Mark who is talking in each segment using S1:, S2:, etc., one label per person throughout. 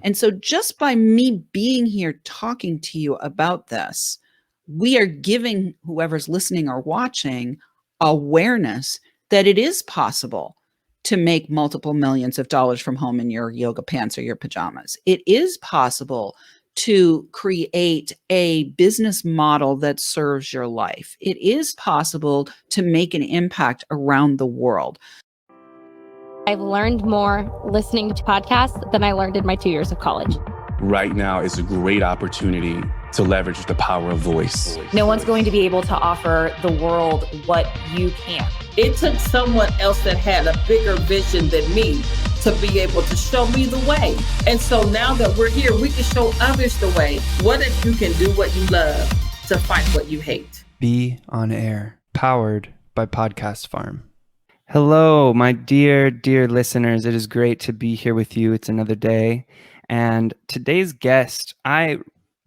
S1: And so just by me being here talking to you about this, we are giving whoever's listening or watching awareness that it is possible to make multiple millions of dollars from home in your yoga pants or your pajamas. It is possible to create a business model that serves your life. It is possible to make an impact around the world.
S2: I've learned more listening to podcasts than I learned in my 2 years of college.
S3: Right now is a great opportunity to leverage the power of voice.
S4: No one's going to be able to offer the world what you can.
S5: It took someone else that had a bigger vision than me to be able to show me the way. And so now that we're here, we can show others the way. What if you can do what you love to fight what you hate?
S6: Be on air, powered by Podcast Farm. Hello, my dear listeners. It is great to be here with you. It's another day. And today's guest, I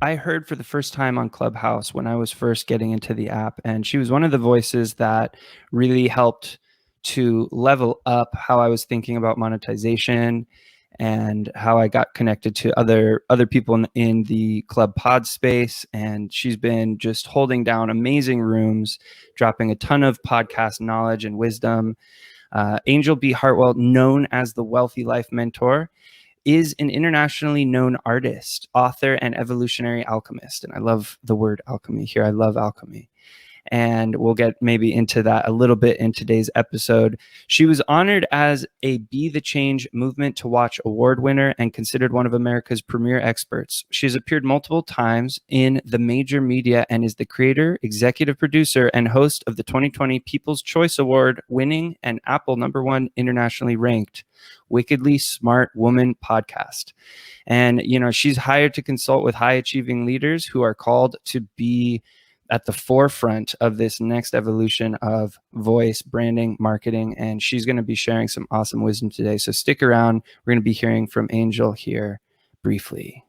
S6: heard for the first time on Clubhouse when I was first getting into the app. And she was one of the voices that really helped to level up how I was thinking about monetization and how I got connected to other people in the Club Pod space. And she's been just holding down amazing rooms, dropping a ton of podcast knowledge and wisdom. Anjel B, Hartwell, known as the Wealthy Life Mentor, is an internationally known artist, author, and evolutionary alchemist. And I love the word alchemy here. I love alchemy. And we'll get maybe into that a little bit in today's episode. She was honored as a Be the Change Movement to Watch award winner and considered one of America's premier experts. She has appeared multiple times in the major media and is the creator, executive producer, and host of the 2020 People's Choice Award winning and Apple #1 internationally ranked Wickedly Smart Woman podcast. And, she's hired to consult with high achieving leaders who are called to be at the forefront of this next evolution of voice, branding, marketing, and she's going to be sharing some awesome wisdom today. So stick around. We're going to be hearing from Anjel here briefly.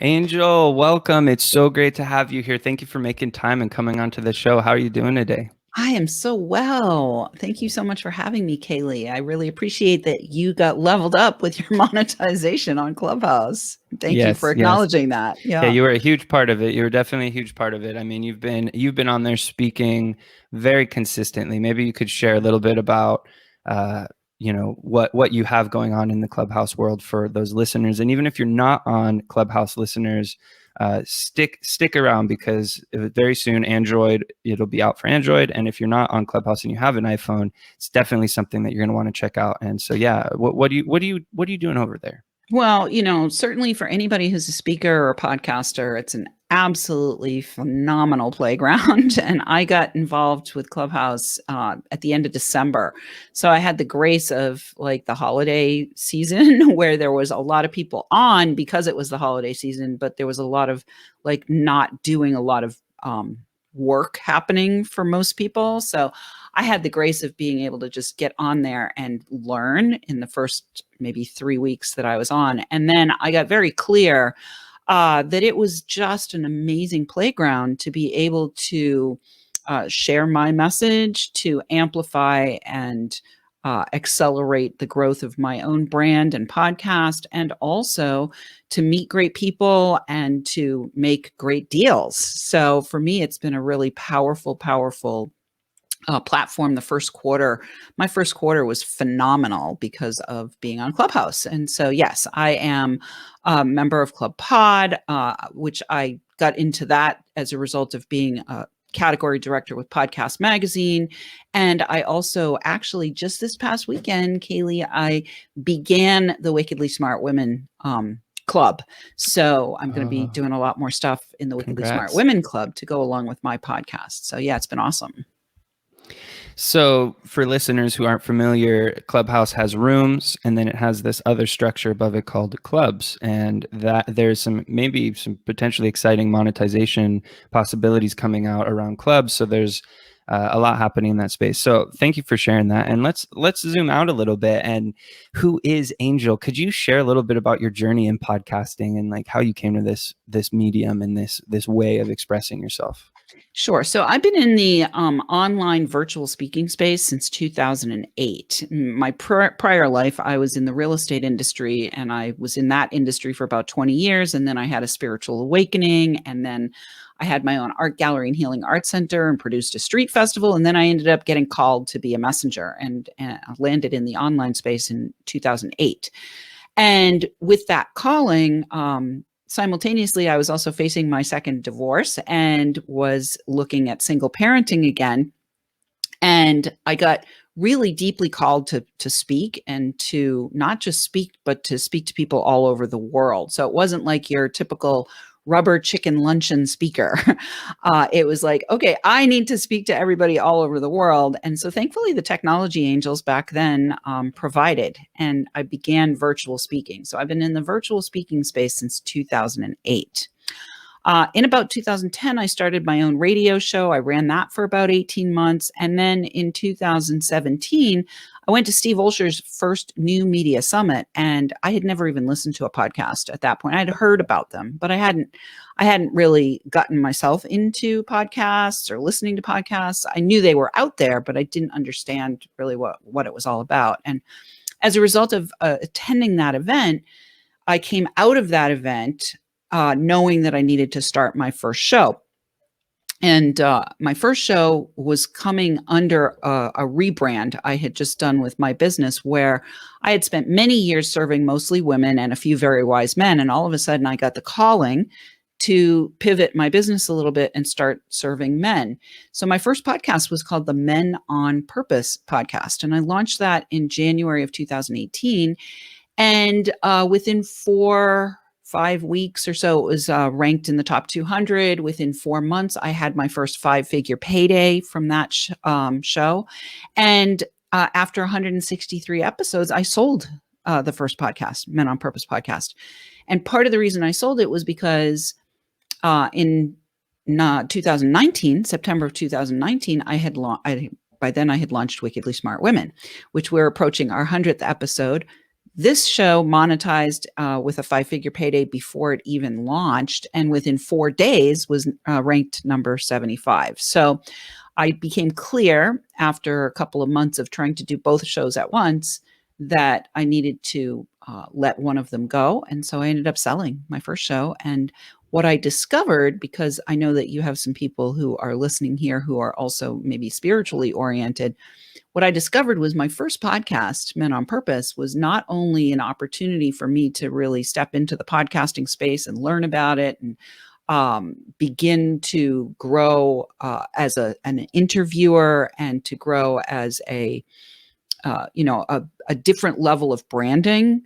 S6: Anjel, welcome. It's so great to have you here. Thank you for making time and coming onto the show. How are you doing today?
S1: I am so well. Thank you so much for having me, Kaylee. I really appreciate that you got leveled up with your monetization on Clubhouse. Thank you for acknowledging that.
S6: Yeah, you were a huge part of it. You were definitely a huge part of it. I mean, you've been on there speaking very consistently. Maybe you could share a little bit about what you have going on in the Clubhouse world for those listeners. And even if you're not on Clubhouse, listeners, stick around, because very soon it'll be out for Android. And if you're not on Clubhouse and you have an iPhone, it's definitely something that you're going to want to check out. And so, yeah, what are you doing over there?
S1: Well, certainly for anybody who's a speaker or a podcaster, it's an absolutely phenomenal playground. And I got involved with Clubhouse at the end of December. So I had the grace of the holiday season where there was a lot of people on because it was the holiday season, but there was a lot of not doing a lot of work happening for most people. So I had the grace of being able to just get on there and learn in the first maybe 3 weeks that I was on. And then I got very clear that it was just an amazing playground to be able to share my message, to amplify and accelerate the growth of my own brand and podcast, and also to meet great people and to make great deals. So for me, it's been a really powerful platform. My first quarter was phenomenal because of being on Clubhouse. And so, yes, I am a member of Club Pod, which I got into that as a result of being a category director with Podcast Magazine. And I also actually just this past weekend, Kaylee, I began the Wickedly Smart Women Club. So I'm going to be doing a lot more stuff in the Wickedly Smart Women Club to go along with my podcast. So yeah, it's been awesome.
S6: So for listeners who aren't familiar, Clubhouse has rooms, and then it has this other structure above it called clubs, and that there's some potentially exciting monetization possibilities coming out around clubs. So there's a lot happening in that space. So thank you for sharing that. And let's zoom out a little bit. And who is Anjel? Could you share a little bit about your journey in podcasting and how you came to this medium and this way of expressing yourself?
S1: Sure. So I've been in the online virtual speaking space since 2008. My prior life, I was in the real estate industry, and I was in that industry for about 20 years. And then I had a spiritual awakening. And then I had my own art gallery and healing art center and produced a street festival. And then I ended up getting called to be a messenger and landed in the online space in 2008. And with that calling, simultaneously, I was also facing my second divorce and was looking at single parenting again. And I got really deeply called to speak, and to not just speak, but to speak to people all over the world. So it wasn't like your typical rubber chicken luncheon speaker. It was like, okay, I need to speak to everybody all over the world. And so thankfully the technology angels back then provided, and I began virtual speaking. So I've been in the virtual speaking space since 2008. In about 2010, I started my own radio show. I ran that for about 18 months. And then in 2017, I went to Steve Olsher's first new media summit, and I had never even listened to a podcast at that point. I'd heard about them, but I hadn't really gotten myself into podcasts or listening to podcasts. I knew they were out there, but I didn't understand really what it was all about. And as a result of attending that event, I came out of that event knowing that I needed to start my first show. And my first show was coming under a rebrand I had just done with my business, where I had spent many years serving mostly women and a few very wise men. And all of a sudden I got the calling to pivot my business a little bit and start serving men. So my first podcast was called the Men on Purpose podcast. And I launched that in January of 2018. And within 4-5 weeks or so, it was ranked in the top 200. Within 4 months, I had my first 5-figure payday from that show. And after 163 episodes, I sold the first podcast, Men on Purpose podcast. And part of the reason I sold it was because in 2019, September of 2019, by then I had launched Wickedly Smart Women, which we're approaching our 100th episode. This show monetized with a 5-figure payday before it even launched, and within 4 days was ranked number 75. So I became clear after a couple of months of trying to do both shows at once that I needed to let one of them go. And so I ended up selling my first show. And what I discovered, because I know that you have some people who are listening here who are also maybe spiritually oriented, what I discovered was my first podcast, Men on Purpose, was not only an opportunity for me to really step into the podcasting space and learn about it and begin to grow as an interviewer, and to grow as a different level of branding,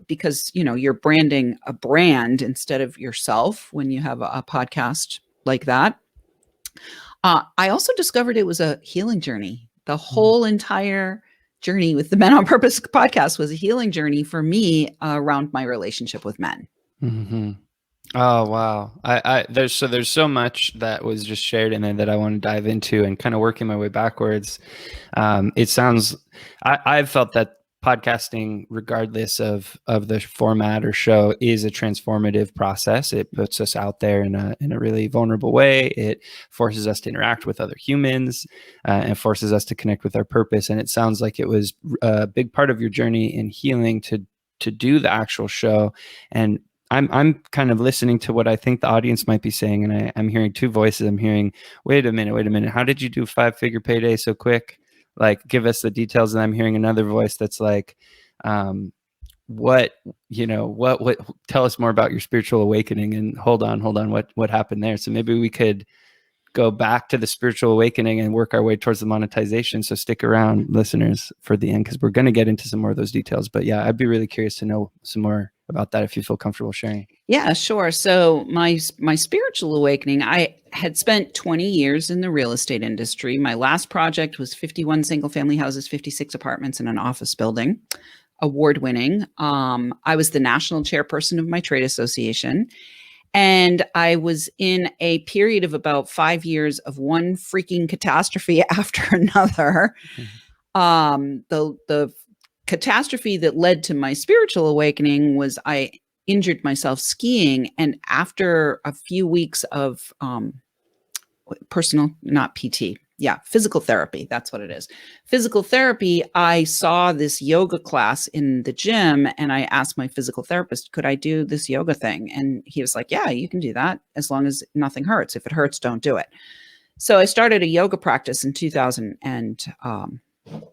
S1: because you're branding a brand instead of yourself when you have a podcast like that. I also discovered it was a healing journey. The whole entire journey with the Men on Purpose podcast was a healing journey for me around my relationship with men.
S6: Mm-hmm. Oh, wow. There's so much that was just shared in there that I want to dive into, and kind of working my way backwards. It sounds, I've felt that podcasting, regardless of the format or show, is a transformative process. It puts us out there in a really vulnerable way. It forces us to interact with other humans, and forces us to connect with our purpose. And it sounds like it was a big part of your journey in healing to do the actual show. And I'm kind of listening to what I think the audience might be saying, and I'm hearing two voices. I'm hearing, wait a minute. How did you do 5-figure payday so quick? Like, give us the details. And I'm hearing another voice that's like, what, tell us more about your spiritual awakening, and hold on, what happened there? So maybe we could go back to the spiritual awakening and work our way towards the monetization. So stick around, listeners, for the end, because we're going to get into some more of those details. But yeah, I'd be really curious to know some more about that if you feel comfortable sharing.
S1: Yeah, sure. So my spiritual awakening, I had spent 20 years in the real estate industry. My last project was 51 single family houses, 56 apartments, and an office building, award-winning. I was the national chairperson of my trade association. And I was in a period of about 5 years of one freaking catastrophe after another. The catastrophe that led to my spiritual awakening was I injured myself skiing. And after a few weeks of personal, not PT. Yeah, physical therapy. That's what it is. Physical therapy. I saw this yoga class in the gym and I asked my physical therapist, could I do this yoga thing? And he was like, yeah, you can do that as long as nothing hurts. If it hurts, don't do it. So I started a yoga practice in 2000 and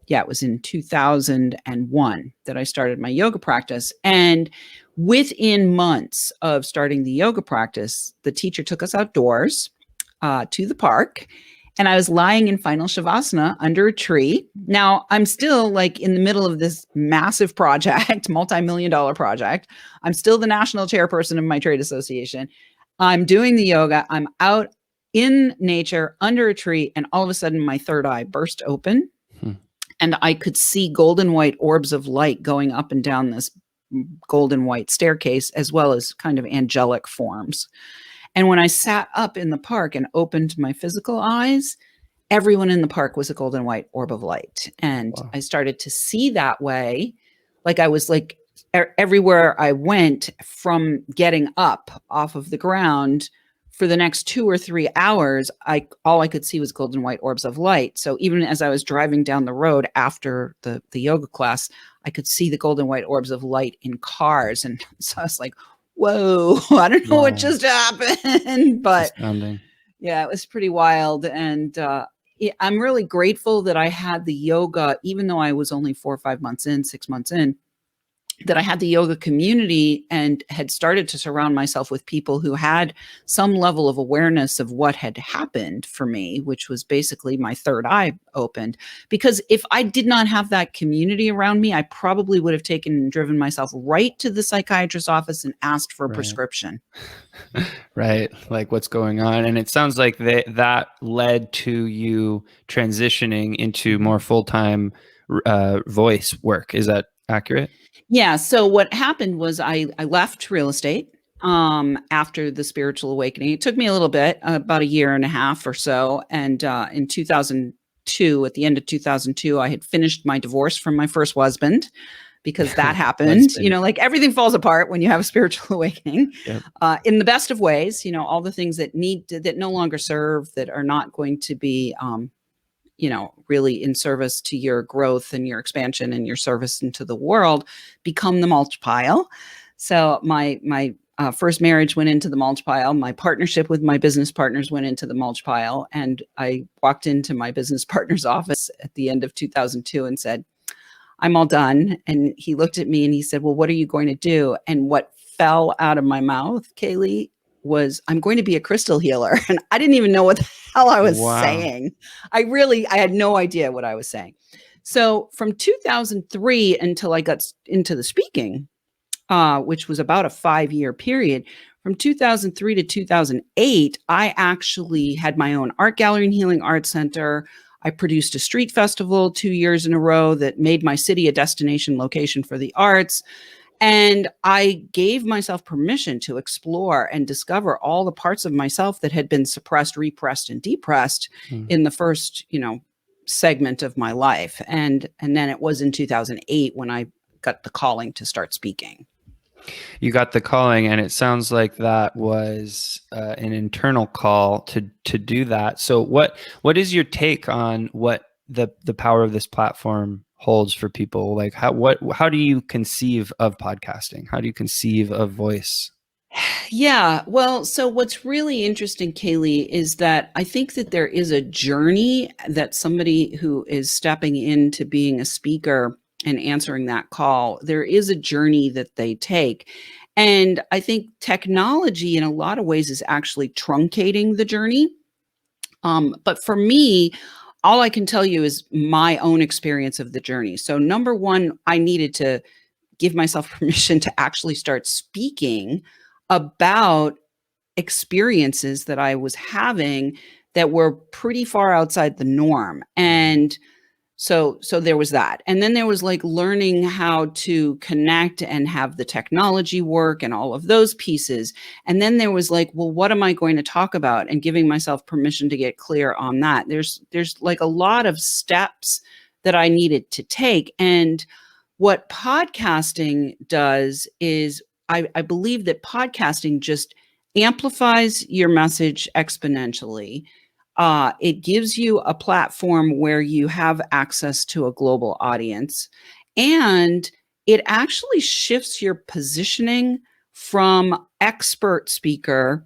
S1: it was in 2001 that I started my yoga practice. And within months of starting the yoga practice, the teacher took us outdoors to the park. And I was lying in final shavasana under a tree. Now I'm still like in the middle of this massive project, multi-million-dollar project. I'm still the national chairperson of my trade association. I'm doing the yoga. I'm out in nature under a tree. And all of a sudden my third eye burst open. And I could see golden white orbs of light going up and down this golden white staircase, as well as kind of angelic forms. And when I sat up in the park and opened my physical eyes, everyone in the park was a golden white orb of light. And wow. I started to see that way. Like I was like everywhere I went from getting up off of the ground for the next 2 or 3 hours, all I could see was golden white orbs of light. So even as I was driving down the road after the yoga class, I could see the golden white orbs of light in cars. And so I was like, whoa, I don't know what just happened, but yeah, it was pretty wild. And I'm really grateful that I had the yoga, even though I was only 4 or 5 months in, 6 months in, that I had the yoga community and had started to surround myself with people who had some level of awareness of what had happened for me, which was basically my third eye opened. Because if I did not have that community around me, I probably would have taken and driven myself right to the psychiatrist's office and asked for a prescription.
S6: Right. Like what's going on. And it sounds like that led to you transitioning into more full-time voice work. Is that accurate?
S1: Yeah. So what happened was I left real estate after the spiritual awakening. It took me a little bit, about 1.5 years or so. And in 2002, at the end of 2002, I had finished my divorce from my first husband, because that happened. You know, like everything falls apart when you have a spiritual awakening. Yep. In the best of ways. You know, all the things that that no longer serve, that are not going to be really in service to your growth and your expansion and your service into the world, become the mulch pile. So my first marriage went into the mulch pile. My partnership with my business partners went into the mulch pile. And I walked into my business partner's office at the end of 2002 and said, I'm all done. And he looked at me and he said, well, what are you going to do? And what fell out of my mouth, Kaylee, was, I'm going to be a crystal healer. And I didn't even know what the hell I was saying. I had no idea what I was saying. So from 2003 until I got into the speaking, which was about a 5-year period, from 2003 to 2008, I actually had my own art gallery and healing arts center. I produced a street festival 2 years in a row that made my city a destination location for the arts. And I gave myself permission to explore and discover all the parts of myself that had been suppressed, repressed, and depressed in the first, segment of my life. And then it was in 2008 when I got the calling to start speaking.
S6: You got the calling, and it sounds like that was an internal call to do that. So what is your take on what the power of this platform holds for people? Like how do you conceive of podcasting? How do you conceive of voice?
S1: Yeah. Well, so what's really interesting, Kaylee, is that I think that there is a journey that somebody who is stepping into being a speaker and answering that call, there is a journey that they take. And I think technology in a lot of ways is actually truncating the journey. But for me, all I can tell you is my own experience of the journey. So number one, I needed to give myself permission to actually start speaking about experiences that I was having that were pretty far outside the norm. And so there was that. And then there was like learning how to connect and have the technology work and all of those pieces. And then there was like, well, what am I going to talk about? And giving myself permission to get clear on that. There's like a lot of steps that I needed to take. And what podcasting does is I believe that podcasting just amplifies your message exponentially. It gives you a platform where you have access to a global audience, and it actually shifts your positioning from expert speaker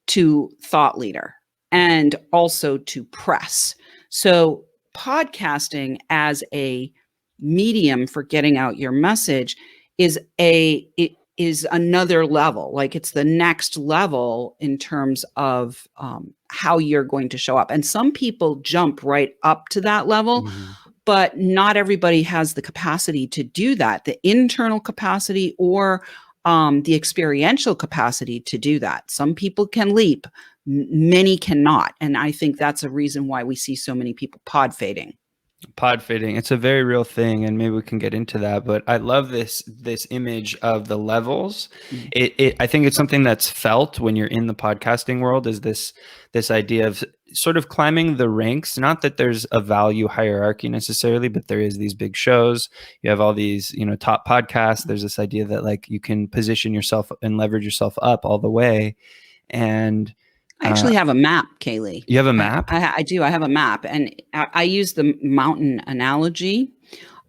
S1: to thought leader and also to press. So podcasting as a medium for getting out your message it is another level. Like, it's the next level in terms of how you're going to show up. And some people jump right up to that level, but not everybody has the capacity to do that, the internal capacity or the experiential capacity to do that. Some people can leap, many cannot. And I think that's a reason why we see so many people pod fading.
S6: Pod fading, it's a very real thing, and maybe we can get into that. But I love this image of the levels. I think it's something that's felt when you're in the podcasting world, is this idea of sort of climbing the ranks. Not that there's a value hierarchy necessarily, but there is these big shows. You have all these, top podcasts. There's this idea that like you can position yourself and leverage yourself up all the way. And
S1: I actually have a map, Kaylee.
S6: You have a map?
S1: I do. I have a map, and I use the mountain analogy.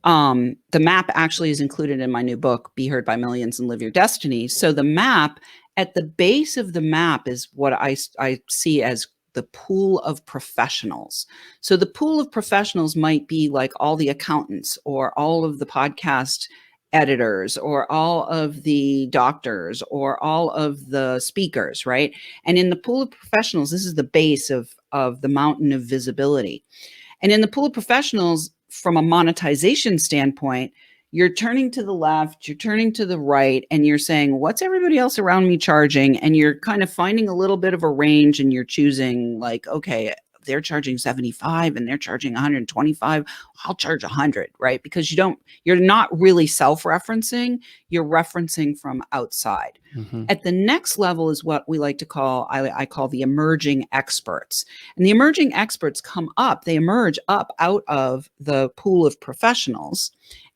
S1: The map actually is included in my new book, Be Heard by Millions and Live Your Destiny. So the map, at the base of the map, is what I see as the pool of professionals. So the pool of professionals might be like all the accountants or all of the podcast editors or all of the doctors or all of the speakers, right? And in the pool of professionals, this is the base of the mountain of visibility. And in the pool of professionals, from a monetization standpoint, you're turning to the left, you're turning to the right, and you're saying, what's everybody else around me charging? And you're kind of finding a little bit of a range, and you're choosing like, okay, they're charging 75 and they're charging 125. I'll charge 100, right? Because you're not really self-referencing, you're referencing from outside. At the next level is what we like to call, I call the emerging experts. And the emerging experts they emerge up out of the pool of professionals.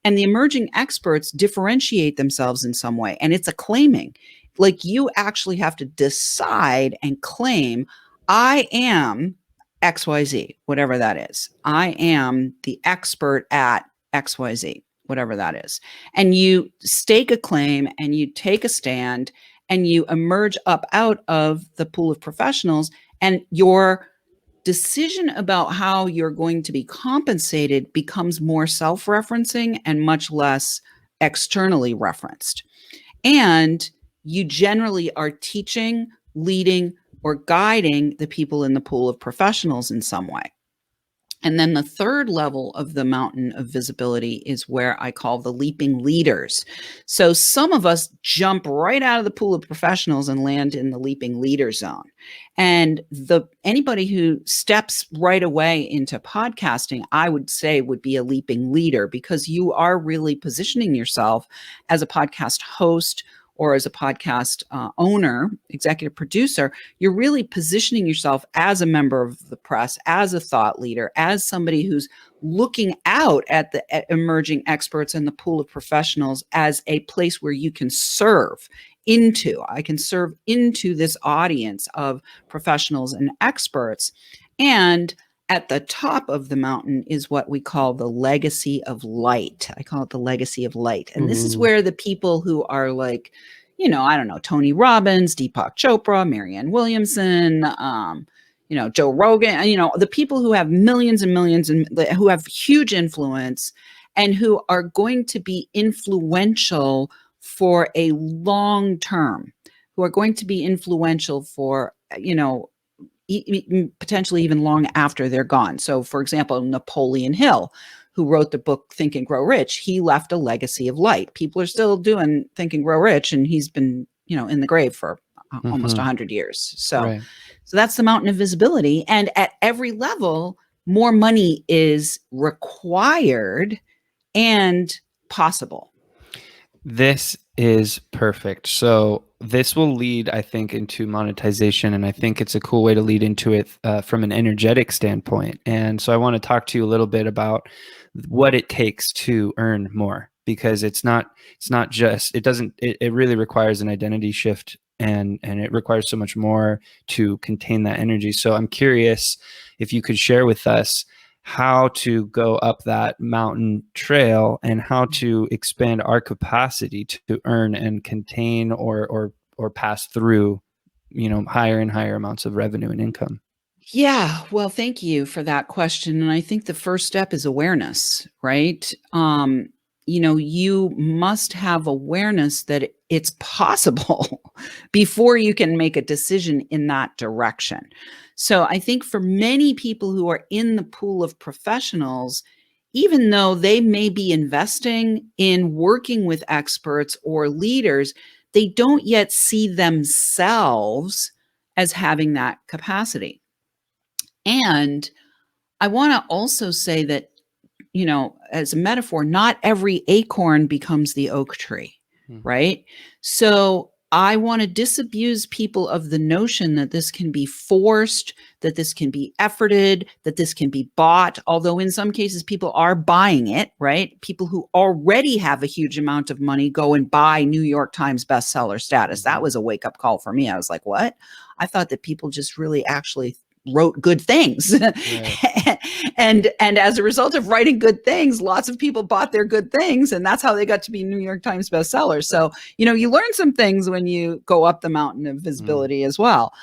S1: And the emerging experts differentiate themselves in some way. And it's a claiming. Like, you actually have to decide and claim, I am XYZ, whatever that is. I am the expert at XYZ, whatever that is. And you stake a claim and you take a stand and you emerge up out of the pool of professionals, and your decision about how you're going to be compensated becomes more self-referencing and much less externally referenced. And you generally are teaching, leading, or guiding the people in the pool of professionals in some way. And then the third level of the mountain of visibility is where I call the leaping leaders. So some of us jump right out of the pool of professionals and land in the leaping leader zone. And anybody who steps right away into podcasting, I would say, would be a leaping leader, because you are really positioning yourself as a podcast host or as a podcast owner, executive producer. You're really positioning yourself as a member of the press, as a thought leader, as somebody who's looking out at the emerging experts and the pool of professionals as a place where you can serve into. I can serve into this audience of professionals and experts. And at the top of the mountain is what we call the legacy of light. I call it the legacy of light. And this is where the people who are like, I don't know, Tony Robbins, Deepak Chopra, Marianne Williamson, Joe Rogan, the people who have millions and millions and who have huge influence and who are going to be influential for a long term, who are going to be influential for, potentially even long after they're gone. So, for example, Napoleon Hill, who wrote the book Think and Grow Rich, he left a legacy of light. People are still doing Think and Grow Rich, and he's been, in the grave for almost 100 years. So that's the mountain of visibility. And at every level, more money is required and possible.
S6: This is perfect. So this will lead, I think, into monetization. And I think it's a cool way to lead into it from an energetic standpoint. And so I want to talk to you a little bit about what it takes to earn more, because it really requires an identity shift and it requires so much more to contain that energy. So I'm curious if you could share with us how to go up that mountain trail and how to expand our capacity to earn and contain or pass through, higher and higher amounts of revenue and income.
S1: Yeah, well, thank you for that question. And I think the first step is awareness, right? You must have awareness that it's possible before you can make a decision in that direction. So I think for many people who are in the pool of professionals, even though they may be investing in working with experts or leaders, they don't yet see themselves as having that capacity. And I want to also say that, as a metaphor, not every acorn becomes the oak tree, right? So I want to disabuse people of the notion that this can be forced, that this can be efforted, that this can be bought, although in some cases people are buying it, right? People who already have a huge amount of money go and buy New York Times bestseller status. That was a wake-up call for me. I was like, what? I thought that people just really actually wrote good things. Right. and as a result of writing good things, lots of people bought their good things, and that's how they got to be New York Times bestsellers. So, you learn some things when you go up the mountain of visibility as well.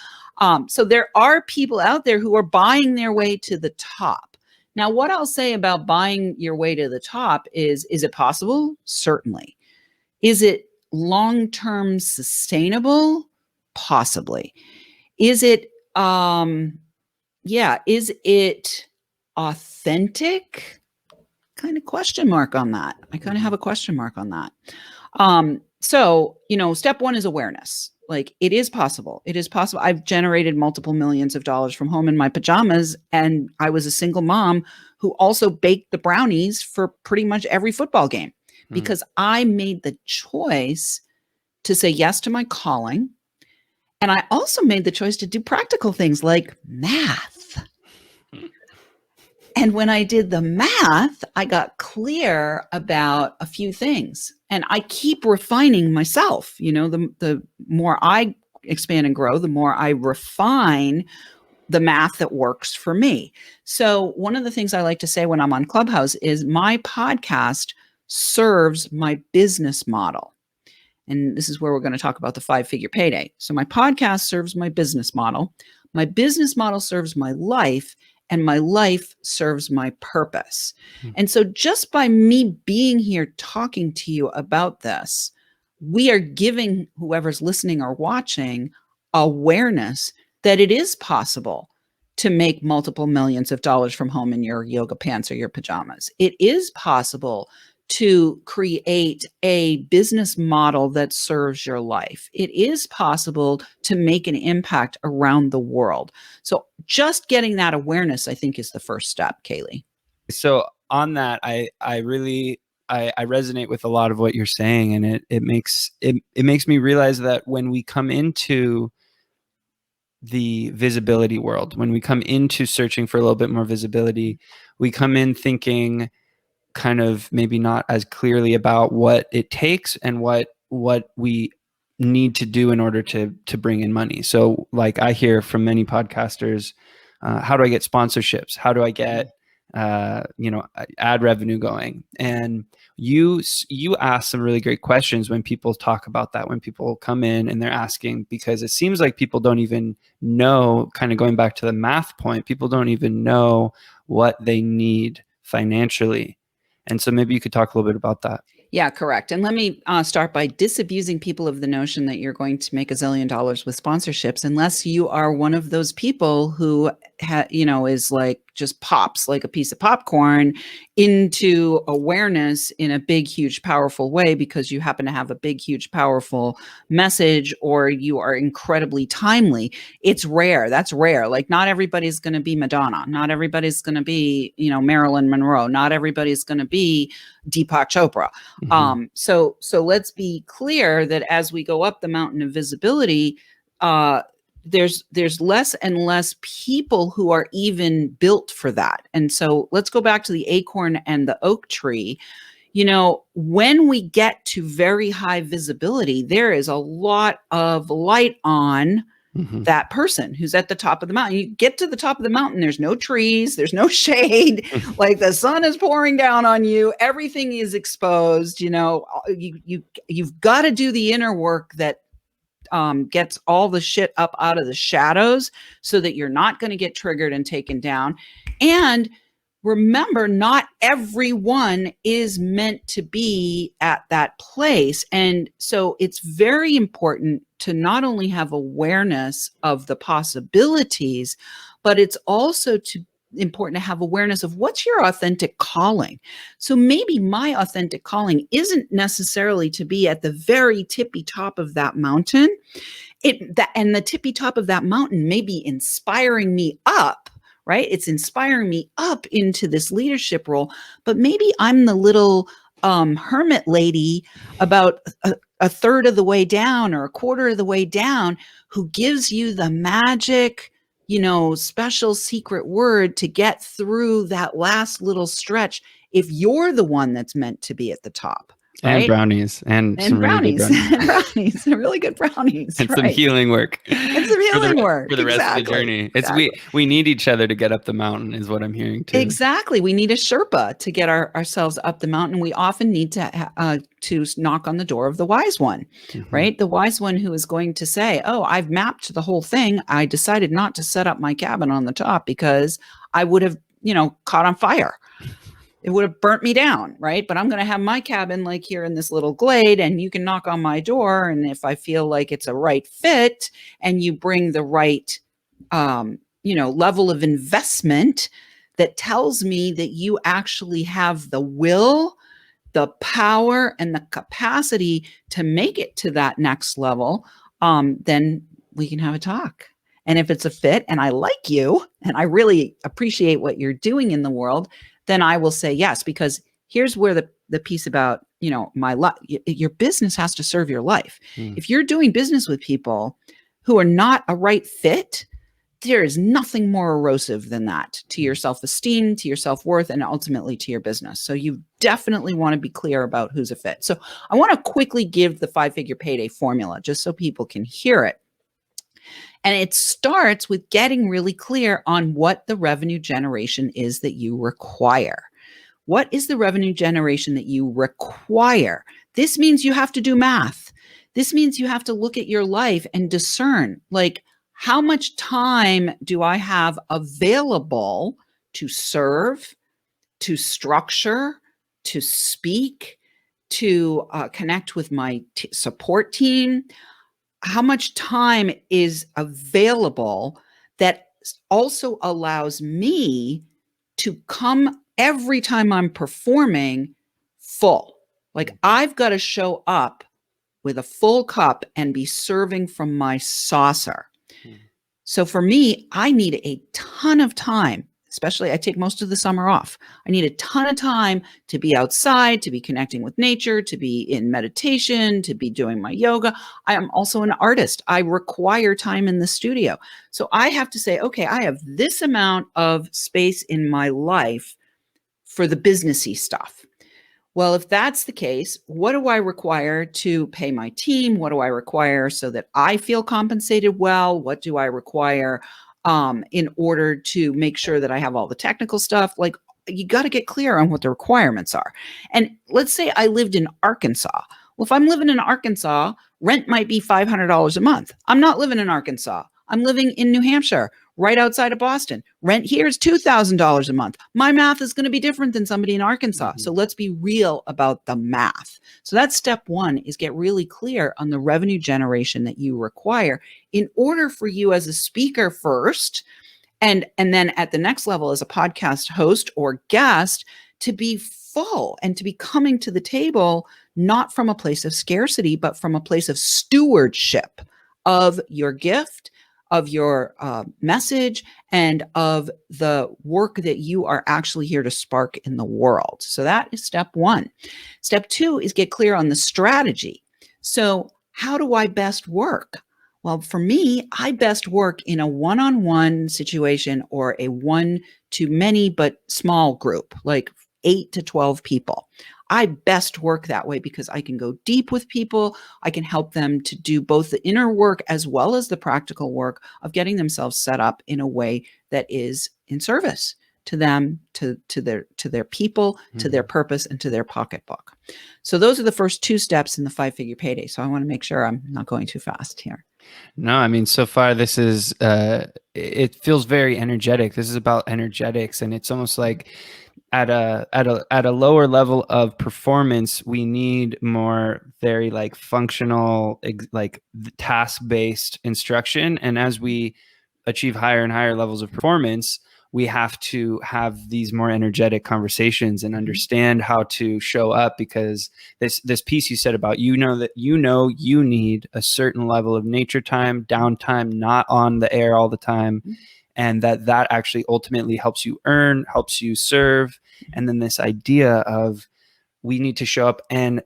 S1: So there are people out there who are buying their way to the top. Now, what I'll say about buying your way to the top is it possible? Certainly. Is it long-term sustainable? Possibly. Is it is it authentic? Kind of question mark on that. I kind of have a question mark on that. So, step one is awareness. Like, it is possible. It is possible. I've generated multiple millions of dollars from home in my pajamas, and I was a single mom who also baked the brownies for pretty much every football game because I made the choice to say yes to my calling. And I also made the choice to do practical things like math. And when I did the math, I got clear about a few things. And I keep refining myself. The more I expand and grow, the more I refine the math that works for me. So one of the things I like to say when I'm on Clubhouse is my podcast serves my business model. And this is where we're going to talk about the 5-figure payday. So my podcast serves my business model. My business model serves my life, and my life serves my purpose. And so just by me being here talking to you about this, we are giving whoever's listening or watching awareness that it is possible to make multiple millions of dollars from home in your yoga pants or your pajamas. It is possible to create a business model that serves your life. It is possible to make an impact around the world. So just getting that awareness, I think, is the first step, Kaylee.
S6: So on that, I really resonate with a lot of what you're saying, and it makes me realize that when we come into the visibility world, when we come into searching for a little bit more visibility, we come in thinking kind of maybe not as clearly about what it takes and what we need to do in order to bring in money. So like I hear from many podcasters, how do I get sponsorships? How do I get ad revenue going? And you ask some really great questions when people talk about that, when people come in and they're asking, because it seems like people don't even know, kind of going back to the math point, people don't even know what they need financially. And so maybe you could talk a little bit about that.
S1: Yeah, correct. And let me start by disabusing people of the notion that you're going to make $1 zillion with sponsorships, unless you are one of those people who is like just pops like a piece of popcorn into awareness in a big, huge, powerful way because you happen to have a big, huge, powerful message, or you are incredibly timely. It's rare. That's rare. Like, not everybody's going to be Madonna. Not everybody's going to be, Marilyn Monroe. Not everybody's going to be Deepak Chopra. So let's be clear that as we go up the mountain of visibility, there's less and less people who are even built for that. And so let's go back to the acorn and the oak tree. when we get to very high visibility, there is a lot of light on that person who's at the top of the mountain. You get to the top of the mountain, there's no trees, there's no shade, like the sun is pouring down on you, everything is exposed. You've got to do the inner work that gets all the shit up out of the shadows so that you're not going to get triggered and taken down. And remember, not everyone is meant to be at that place. And so it's very important to not only have awareness of the possibilities, but it's also important to have awareness of what's your authentic calling. So maybe my authentic calling isn't necessarily to be at the very tippy top of that mountain. And the tippy top of that mountain may be inspiring me up, right? It's inspiring me up into this leadership role, but maybe I'm the little hermit lady about a third of the way down or a quarter of the way down who gives you the magic, special secret word to get through that last little stretch if you're the one that's meant to be at the top. Right?
S6: And brownies and some
S1: brownies,
S6: really good brownies.
S1: and brownies, really good brownies,
S6: and some healing work.
S1: And some healing work
S6: for the rest of the journey. We need each other to get up the mountain, is what I'm hearing too.
S1: Exactly, we need a Sherpa to get ourselves up the mountain. We often need to knock on the door of the wise one, right? The wise one who is going to say, "Oh, I've mapped the whole thing. I decided not to set up my cabin on the top because I would have, caught on fire." It would have burnt me down, right? But I'm going to have my cabin like here in this little glade, and you can knock on my door. And if I feel like it's a right fit and you bring the right, level of investment that tells me that you actually have the will, the power, and the capacity to make it to that next level, then we can have a talk. And if it's a fit and I like you and I really appreciate what you're doing in the world, then I will say yes, because here's where the piece about, my life, your business has to serve your life. If you're doing business with people who are not a right fit, there is nothing more erosive than that to your self-esteem, to your self-worth, and ultimately to your business. So you definitely want to be clear about who's a fit. So I want to quickly give the 5-figure payday formula just so people can hear it. And it starts with getting really clear on what the revenue generation is that you require. What is the revenue generation that you require? This means you have to do math. This means you have to look at your life and discern, like, how much time do I have available to serve, to structure, to speak, to connect with my support team? How much time is available that also allows me to come every time I'm performing full? Like, I've got to show up with a full cup and be serving from my saucer. So for me, I need a ton of time. Especially, I take most of the summer off. I need a ton of time to be outside, to be connecting with nature, to be in meditation, to be doing my yoga. I am also an artist. I require time in the studio. So I have to say, okay, I have this amount of space in my life for the businessy stuff. Well, if that's the case, what do I require to pay my team? What do I require so that I feel compensated well? What do I require in order to make sure that I have all the technical stuff? Like, you got to get clear on what the requirements are. And let's say I lived in Arkansas. Well, if I'm living in Arkansas, rent might be $500 a month. I'm not living in Arkansas. I'm living in New Hampshire, right outside of Boston. Rent here is $2,000 a month. My math is going to be different than somebody in Arkansas. So let's be real about the math. So that's step one, is get really clear on the revenue generation that you require in order for you as a speaker first, and then at the next level as a podcast host or guest, to be full and to be coming to the table, not from a place of scarcity, but from a place of stewardship of your gift, of your message, and of the work that you are actually here to spark in the world. So that is step one. Step two is get clear on the strategy. So how do I best work? Well, for me, I best work in a one-on-one situation or a one-to-many but small group, like 8 to 12 people. I best work that way because I can go deep with people. I can help them to do both the inner work as well as the practical work of getting themselves set up in a way that is in service to them, to their people, to their purpose, and to their pocketbook. So those are the first 2 steps in the 5-figure payday. So I want to make sure I'm not going too fast here.
S6: No, I mean, so far this is, it feels very energetic. This is about energetics, and it's almost like at a lower level of performance, we need more very like functional, like task-based instruction. And as we achieve higher and higher levels of performance, we have to have these more energetic conversations and understand how to show up, because this piece you said about, that you need a certain level of nature time, downtime, not on the air all the time. And that actually ultimately helps you earn, helps you serve. And then this idea of we need to show up and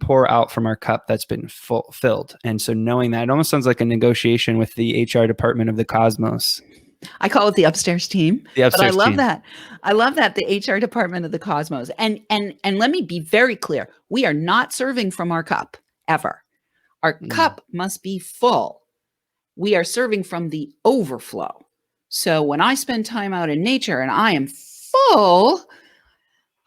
S6: pour out from our cup that's been filled. And so knowing that, it almost sounds like a negotiation with the HR department of the cosmos.
S1: I call it the upstairs team.
S6: But
S1: I love that. I love that, the HR department of the cosmos. And let me be very clear. We are not serving from our cup ever. Our cup must be full. We are serving from the overflow. So when I spend time out in nature and I am full,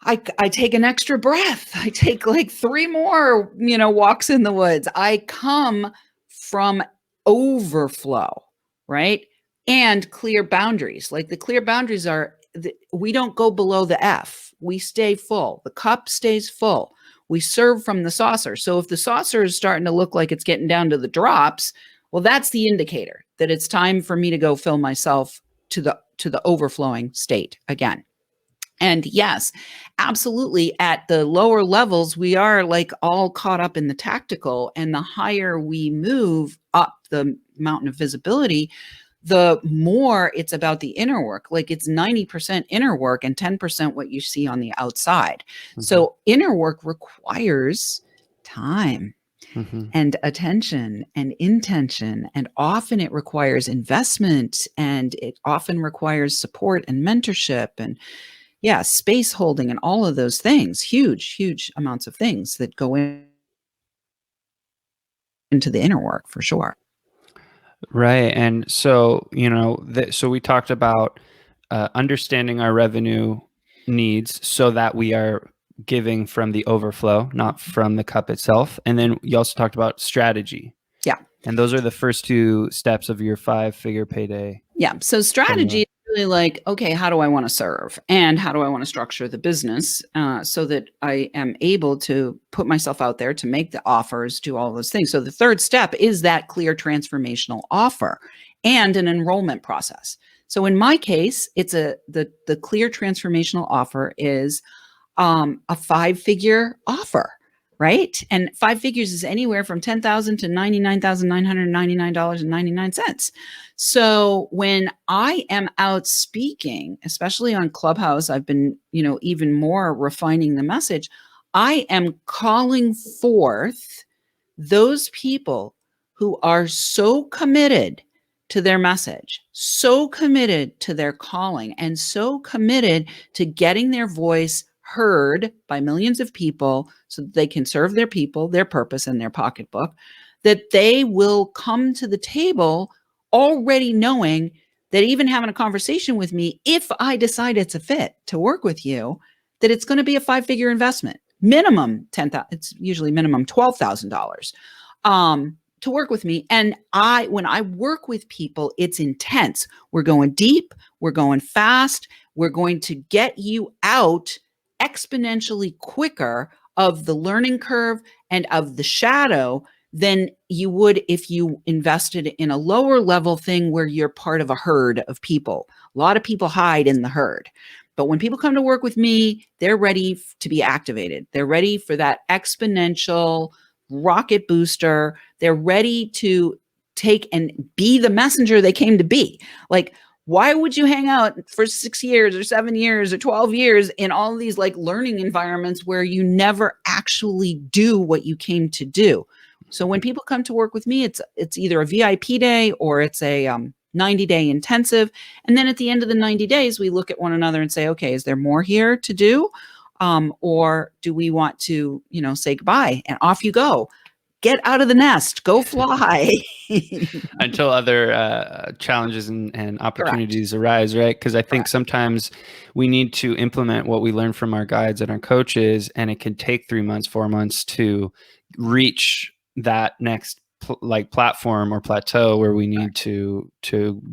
S1: I take an extra breath. I take like 3 more, walks in the woods. I come from overflow, right? And clear boundaries. Like the clear boundaries are, we don't go below the F. We stay full. The cup stays full. We serve from the saucer. So if the saucer is starting to look like it's getting down to the drops, well, that's the indicator that it's time for me to go fill myself to the overflowing state again. And yes, absolutely. At the lower levels, we are like all caught up in the tactical, and the higher we move up the mountain of visibility, the more it's about the inner work. Like it's 90% inner work and 10% what you see on the outside. So inner work requires time and attention and intention. And often it requires investment, and it often requires support and mentorship and space holding and all of those things, huge amounts of things that go into the inner work for sure.
S6: Right. And so, so we talked about understanding our revenue needs so that we are giving from the overflow, not from the cup itself. And then you also talked about strategy. Yeah. And those are the first 2 steps of your 5-figure payday.
S1: Yeah. So strategy is really like, okay, how do I want to serve? And how do I want to structure the business so that I am able to put myself out there to make the offers, do all those things. So the 3rd step is that clear transformational offer and an enrollment process. So in my case, it's the clear transformational offer is a 5-figure offer, right? And 5 figures is anywhere from $10,000 to $99,999.99. So when I am out speaking, especially on Clubhouse, I've been, even more refining the message. I am calling forth those people who are so committed to their message, so committed to their calling, and so committed to getting their voice heard by millions of people so that they can serve their people, their purpose, and their pocketbook, that they will come to the table already knowing that even having a conversation with me, if I decide it's a fit to work with you, that it's going to be a 5-figure investment, minimum $10,000. It's usually minimum $12,000 to work with me. And when I work with people, it's intense. We're going deep. We're going fast. We're going to get you out exponentially quicker of the learning curve and of the shadow than you would if you invested in a lower level thing where you're part of a herd of people. A lot of people hide in the herd. But when people come to work with me, they're ready to be activated. They're ready for that exponential rocket booster. They're ready to take and be the messenger they came to be. Like, why would you hang out for 6 years or 7 years or 12 years in all of these like learning environments where you never actually do what you came to do? So when people come to work with me, it's either a VIP day or it's a 90-day intensive. And then at the end of the 90 days, we look at one another and say, okay, is there more here to do? Or do we want to, say goodbye and off you go? Get out of the nest, go fly.
S6: Until other challenges and opportunities arise, right? Because I think sometimes we need to implement what we learn from our guides and our coaches, and it can take 3 months, 4 months to reach that next platform or plateau where we need to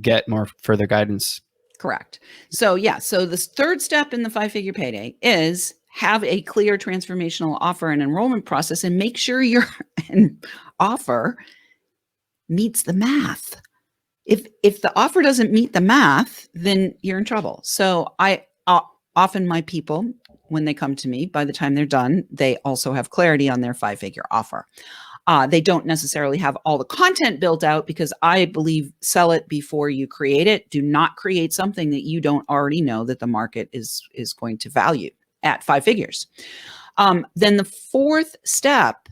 S6: get more further guidance.
S1: Correct. So so this third step in the 5-figure payday is have a clear transformational offer and enrollment process, and make sure your offer meets the math. If the offer doesn't meet the math, then you're in trouble. So I often, my people, when they come to me, by the time they're done, they also have clarity on their 5-figure offer. They don't necessarily have all the content built out, because I believe sell it before you create it. Do not create something that you don't already know that the market is going to value at 5 figures. Then the fourth step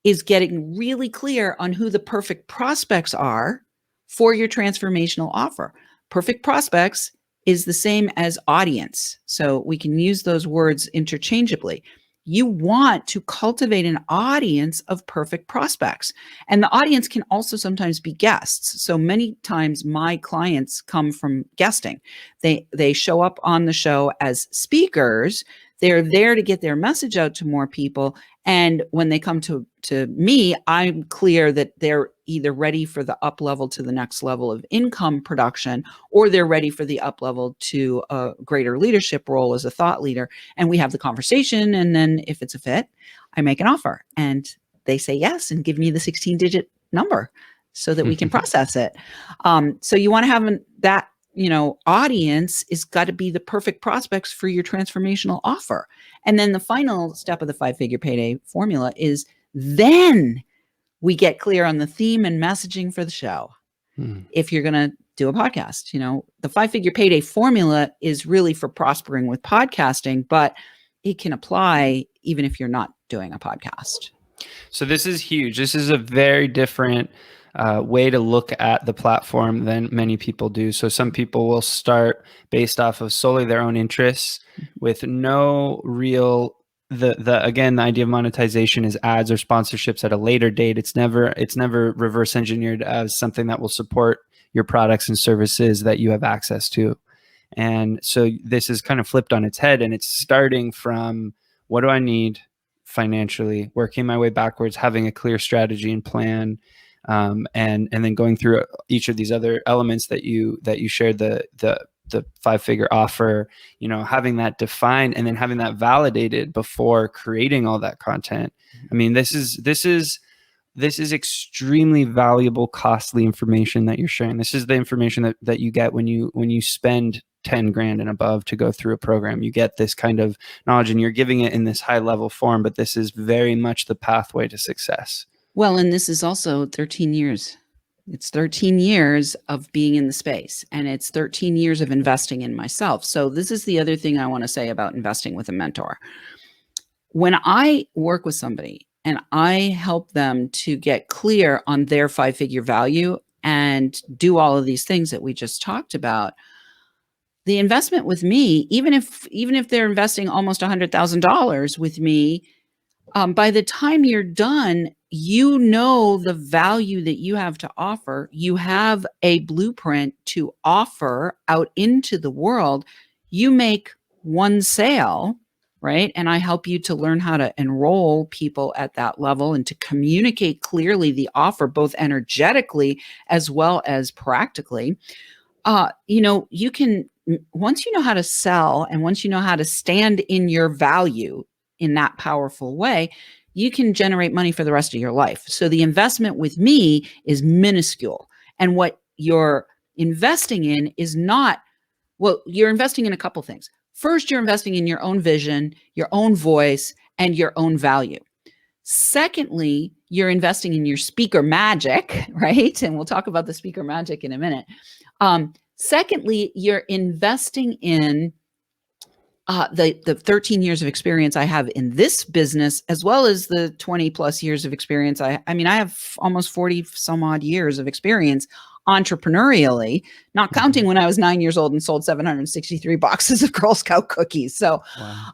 S1: is getting really clear on who the perfect prospects are for your transformational offer. Perfect prospects is the same as audience, so we can use those words interchangeably. You want to cultivate an audience of perfect prospects. And the audience can also sometimes be guests. So many times my clients come from guesting. They show up on the show as speakers. They're there to get their message out to more people. And when they come to me, I'm clear that they're either ready for the up level to the next level of income production, or they're ready for the up level to a greater leadership role as a thought leader. And we have the conversation. And then if it's a fit, I make an offer and they say yes and give me the 16-digit number so that we can process it. So you want to have that, audience is got to be the perfect prospects for your transformational offer. And then the final step of the 5-figure payday formula is then we get clear on the theme and messaging for the show. If you're going to do a podcast, the 5-figure payday formula is really for prospering with podcasting, but it can apply even if you're not doing a podcast.
S6: So this is huge. This is a very different way to look at the platform than many people do. So some people will start based off of solely their own interests with no real, again, the idea of monetization is ads or sponsorships at a later date. It's never reverse engineered as something that will support your products and services that you have access to. And so this is kind of flipped on its head, and it's starting from what do I need financially, working my way backwards, having a clear strategy and plan, and then going through each of these other elements that you shared, the 5-figure offer, having that defined and then having that validated before creating all that content. I mean, this is extremely valuable, costly information that you're sharing. This is the information that you get when you spend 10 grand and above to go through a program. You get this kind of knowledge, and you're giving it in this high level form, but this is very much the pathway to success.
S1: Well, and this is also 13 years. It's 13 years of being in the space, and it's 13 years of investing in myself. So this is the other thing I want to say about investing with a mentor. When I work with somebody and I help them to get clear on their 5-figure value and do all of these things that we just talked about, the investment with me, even if they're investing almost $100,000 with me, by the time you're done, the value that you have to offer. You have a blueprint to offer out into the world. You make one sale, right? And I help you to learn how to enroll people at that level and to communicate clearly the offer, both energetically as well as practically. You can, once you know how to sell and once you know how to stand in your value in that powerful way, you can generate money for the rest of your life. So the investment with me is minuscule. And what you're investing in is not, well, you're investing in a couple things. First, you're investing in your own vision, your own voice, and your own value. Secondly, you're investing in your speaker magic, right? And we'll talk about the speaker magic in a minute. Secondly, you're investing in the 13 years of experience I have in this business, as well as the 20 plus years of experience. I have almost 40 some odd years of experience entrepreneurially, not counting when I was 9 years old and sold 763 boxes of Girl Scout cookies. So,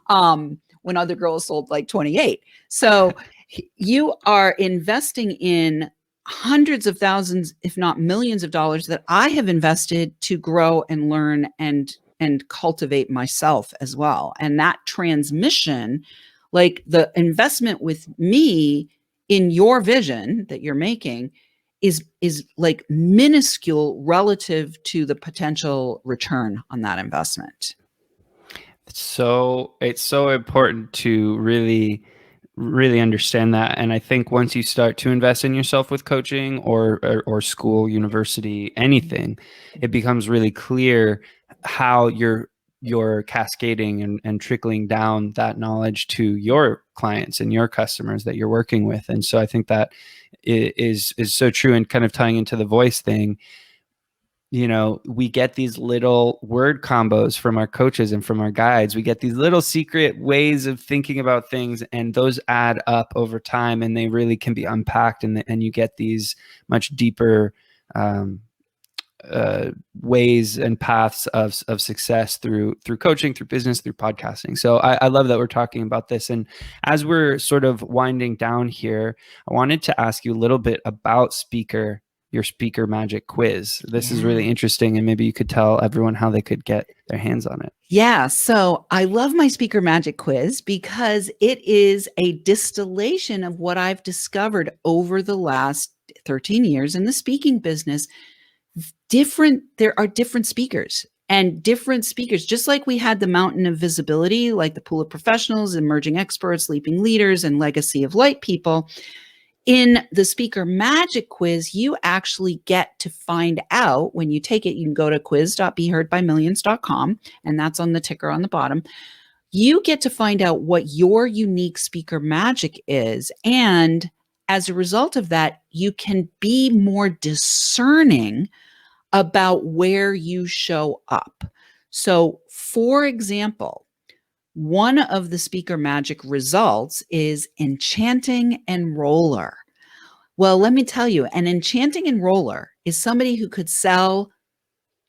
S6: wow.
S1: when other girls sold like 28. So you are investing in hundreds of thousands, if not millions of dollars that I have invested to grow and learn and cultivate myself as well. And that transmission, like the investment with me in your vision that you're making, is like minuscule relative to the potential return on that investment.
S6: So it's so important to really understand that. And I think once you start to invest in yourself with coaching or school, university, anything, it becomes really clear how you're cascading and trickling down that knowledge to your clients and your customers that you're working with. And so I think that is so true. And kind of tying into the voice thing, you know, we get these little word combos from our coaches and from our guides. We get these little secret ways of thinking about things, and those add up over time, and they really can be unpacked, and you get these much deeper ways and paths of success through coaching, through business, through podcasting. So I love that we're talking about this. And as we're sort of winding down here, I wanted to ask you a little bit about your Speaker Magic quiz. This is really interesting, and maybe you could tell everyone how they could get their hands on it.
S1: Yeah, so I love my Speaker Magic quiz because it is a distillation of what I've discovered over the last 13 years in the speaking business. There are different speakers, and different speakers, just like we had the mountain of visibility, like the pool of professionals, emerging experts, leaping leaders, and legacy of light people. In the Speaker Magic quiz, you actually get to find out when you take it. You can go to quiz.beheardbymillions.com, and that's on the ticker on the bottom. You get to find out what your unique speaker magic is. And as a result of that, you can be more discerning about where you show up. So, for example, one of the Speaker Magic results is enchanting enroller. Well, let me tell you, an enchanting enroller is somebody who could sell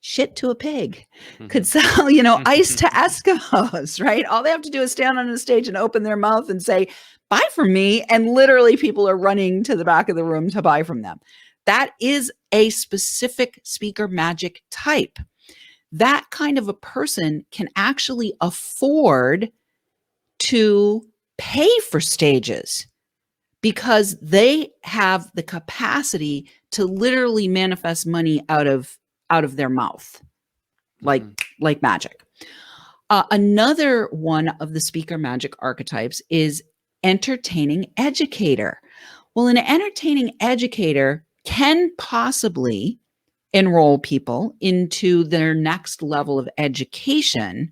S1: shit to a pig, could sell, ice to Eskimos, right? All they have to do is stand on a stage and open their mouth and say, buy from me. And literally people are running to the back of the room to buy from them. That is a specific Speaker Magic type. That kind of a person can actually afford to pay for stages because they have the capacity to literally manifest money out of their mouth, like magic. Another one of the Speaker Magic archetypes is entertaining educator. Well, an entertaining educator can possibly enroll people into their next level of education,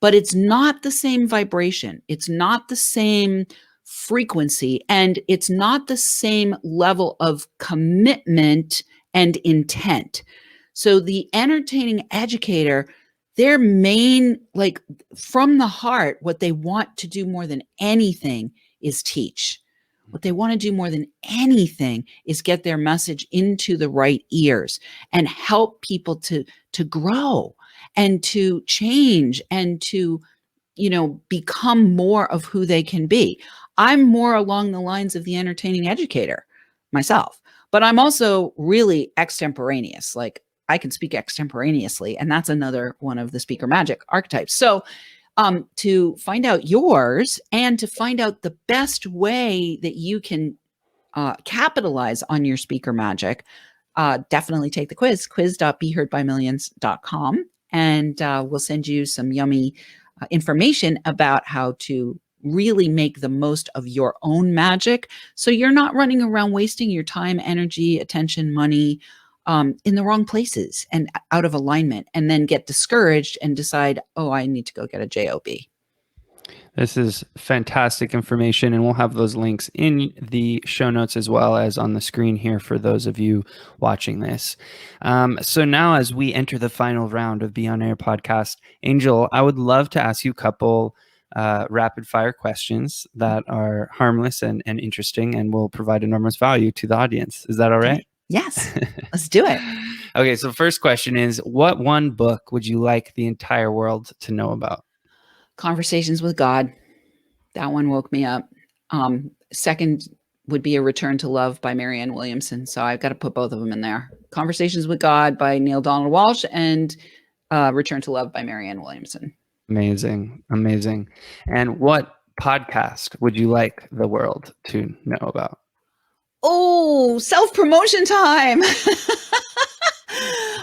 S1: but it's not the same vibration. It's not the same frequency, and it's not the same level of commitment and intent. So the entertaining educator, their main, like from the heart, what they want to do more than anything is teach. What they want to do more than anything is get their message into the right ears and help people to grow and to change and to, become more of who they can be. I'm more along the lines of the entertaining educator myself, but I'm also really extemporaneous. Like I can speak extemporaneously, and that's another one of the Speaker Magic archetypes. So to find out yours and to find out the best way that you can capitalize on your Speaker Magic, definitely take the quiz, quiz.beheardbymillions.com, and we'll send you some yummy information about how to really make the most of your own magic. So you're not running around wasting your time, energy, attention, money in the wrong places and out of alignment, and then get discouraged and decide, oh, I need to go get a job.
S6: This is fantastic information, and we'll have those links in the show notes as well as on the screen here for those of you watching this. So now as we enter the final round of Be On Air podcast, Anjel, I would love to ask you a couple rapid fire questions that are harmless and interesting and will provide enormous value to the audience. Is that all right?
S1: Yes, let's do it.
S6: Okay, so first question is, what one book would you like the entire world to know about?
S1: Conversations with God. That one woke me up. Second would be A Return to Love by Marianne Williamson. So I've got to put both of them in there. Conversations with God by Neil Donald Walsh and Return to Love by Marianne Williamson.
S6: Amazing. Amazing. And what podcast would you like the world to know about?
S1: Oh, self-promotion time.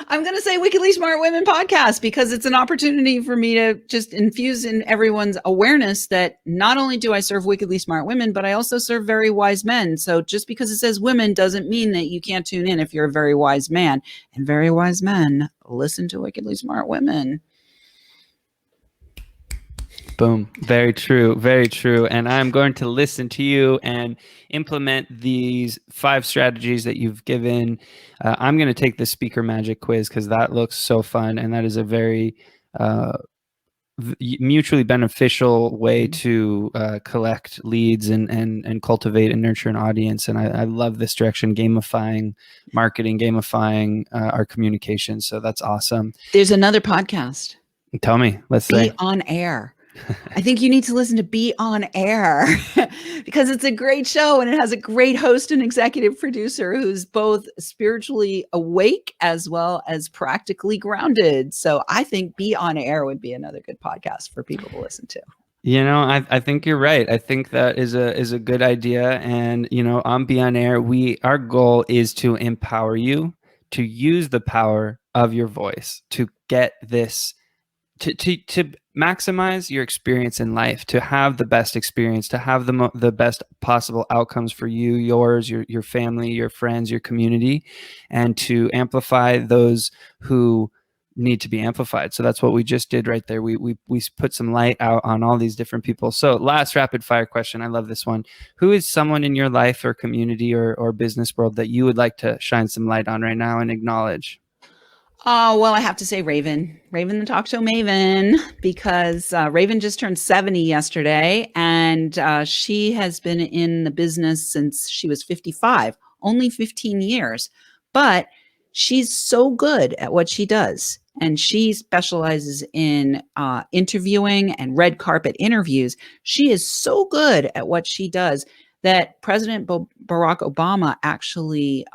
S1: I'm going to say Wickedly Smart Women podcast because it's an opportunity for me to just infuse in everyone's awareness that not only do I serve wickedly smart women, but I also serve very wise men. So just because it says women doesn't mean that you can't tune in if you're a very wise man. And very wise men listen to Wickedly Smart Women.
S6: Boom. Very true. Very true. And I'm going to listen to you and implement these 5 strategies that you've given. I'm going to take the speaker magic quiz because that looks so fun. And that is a very mutually beneficial way to collect leads and cultivate and nurture an audience. And I love this direction, gamifying marketing, gamifying our communication. So that's awesome.
S1: There's another podcast.
S6: Tell me. Let's say.
S1: Be On Air. I think you need to listen to Be On Air because it's a great show and it has a great host and executive producer who's both spiritually awake as well as practically grounded. So I think Be On Air would be another good podcast for people to listen to.
S6: You know, I think you're right. I think that is a good idea. And, you know, on Be On Air, our goal is to empower you to use the power of your voice to get this, to maximize your experience in life, to have the best experience, to have the best possible outcomes for you, yours, your family, your friends, your community, and to amplify those who need to be amplified. So that's what we just did right there. We put some light out on all these different people. So last rapid fire question. I love this one. Who is someone in your life or community or business world that you would like to shine some light on right now and acknowledge?
S1: Oh, well, I have to say Raven the talk show maven, because Raven just turned 70 yesterday, and she has been in the business since she was 55, only 15 years. But she's so good at what she does, and she specializes in interviewing and red carpet interviews. She is so good at what she does that President Barack Obama actually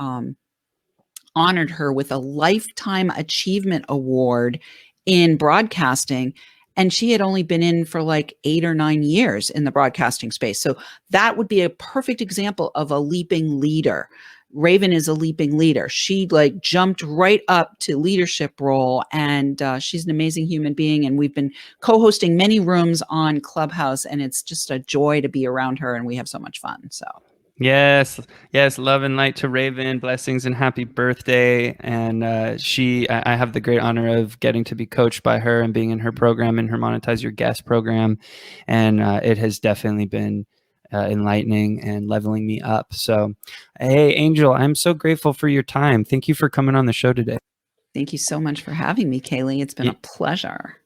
S1: honored her with a Lifetime Achievement Award in broadcasting. And she had only been in for like 8 or 9 years in the broadcasting space. So that would be a perfect example of a leaping leader. Raven is a leaping leader. She like jumped right up to leadership role, and she's an amazing human being. And we've been co-hosting many rooms on Clubhouse, and it's just a joy to be around her, and we have so much fun. So.
S6: Yes. Love and light to Raven. Blessings and happy birthday. And I have the great honor of getting to be coached by her and being in her program, in her Monetize Your Guest program. And it has definitely been enlightening and leveling me up. So, hey, Angel, I'm so grateful for your time. Thank you for coming on the show today.
S1: Thank you so much for having me, Kaylee. It's been a pleasure.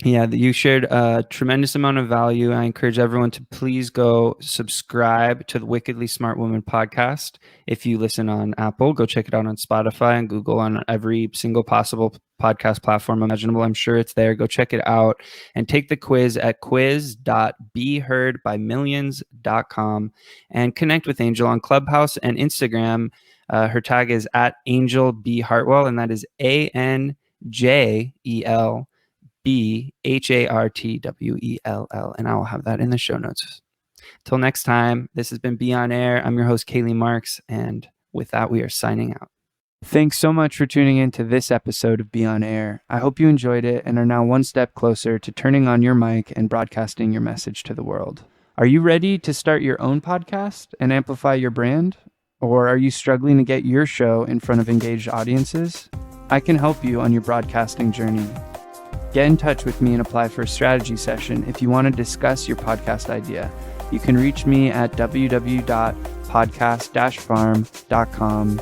S6: Yeah, you shared a tremendous amount of value. I encourage everyone to please go subscribe to the Wickedly Smart Woman podcast. If you listen on Apple, go check it out on Spotify and Google, on every single possible podcast platform imaginable. I'm sure it's there. Go check it out and take the quiz at quiz.beheardbymillions.com and connect with Angel on Clubhouse and Instagram. Her tag is at Anjel B Hartwell, and that is ANJEL. BHARTWELL, and I will have that in the show notes. Till next time, this has been Be On Air. I'm your host, Kaylee Marks, and with that, we are signing out. Thanks so much for tuning in to this episode of Be On Air. I hope you enjoyed it and are now one step closer to turning on your mic and broadcasting your message to the world. Are you ready to start your own podcast and amplify your brand? Or are you struggling to get your show in front of engaged audiences? I can help you on your broadcasting journey. Get in touch with me and apply for a strategy session if you want to discuss your podcast idea. You can reach me at www.podcast-farm.com.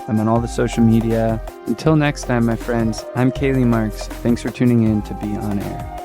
S6: I'm on all the social media. Until next time, my friends, I'm Kaylee Marks. Thanks for tuning in to Be On Air.